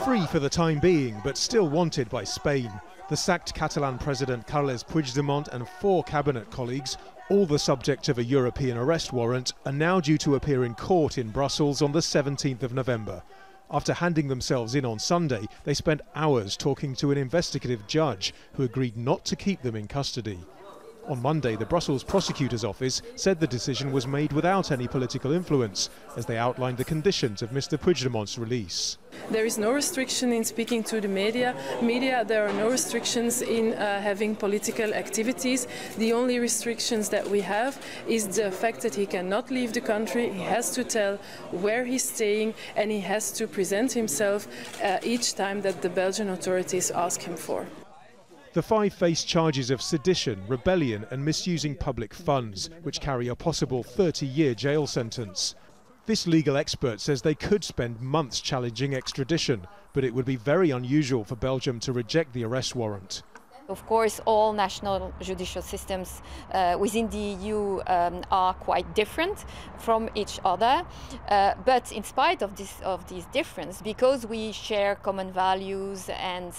Free for the time being, but still wanted by Spain. The sacked Catalan president Carles Puigdemont and 4 cabinet colleagues, all the subject of a European arrest warrant, are now due to appear in court in Brussels on the 17th of November. After handing themselves in on Sunday, they spent hours talking to an investigative judge who agreed not to keep them in custody. On Monday, the Brussels prosecutor's office said the decision was made without any political influence, as they outlined the conditions of Mr. Puigdemont's release. There is no restriction in speaking to the media. There are no restrictions in having political activities. The only restrictions that we have is the fact that he cannot leave the country. He has to tell where he's staying, and he has to present himself each time that the Belgian authorities ask him for. The 5 face charges of sedition, rebellion and misusing public funds, which carry a possible 30-year jail sentence. This legal expert says they could spend months challenging extradition, but it would be very unusual for Belgium to reject the arrest warrant. Of course, all national judicial systems within the EU are quite different from each other. But in spite of this difference, because we share common values and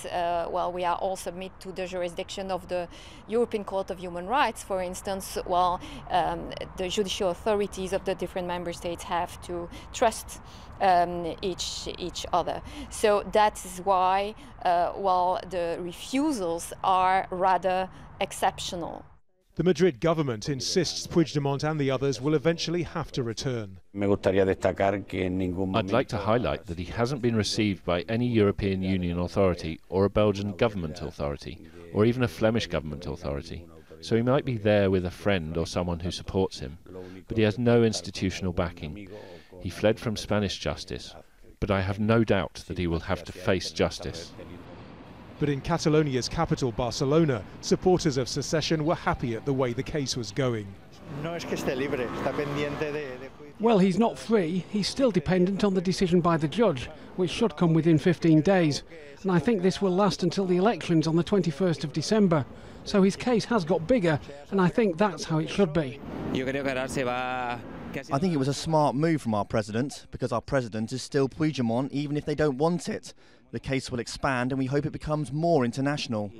we are all submit to the jurisdiction of the European Court of Human Rights, for instance, the judicial authorities of the different member states have to trust each other. So that is why the refusals are rather exceptional. The Madrid government insists Puigdemont and the others will eventually have to return. I'd like to highlight that he hasn't been received by any European Union authority or a Belgian government authority or even a Flemish government authority. So he might be there with a friend or someone who supports him, but he has no institutional backing. He fled from Spanish justice, but I have no doubt that he will have to face justice. But in Catalonia's capital, Barcelona, supporters of secession were happy at the way the case was going. Well, he's not free. He's still dependent on the decision by the judge, which should come within 15 days. And I think this will last until the elections on the 21st of December. So his case has got bigger, and I think that's how it should be. I think it was a smart move from our president, because our president is still Puigdemont, even if they don't want it. The case will expand, and we hope it becomes more international.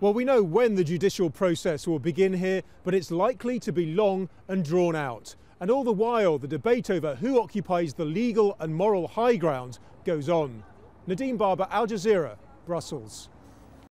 Well, we know when the judicial process will begin here, but it's likely to be long and drawn out. And all the while, the debate over who occupies the legal and moral high ground goes on. Nadim, Al Jazeera, Brussels.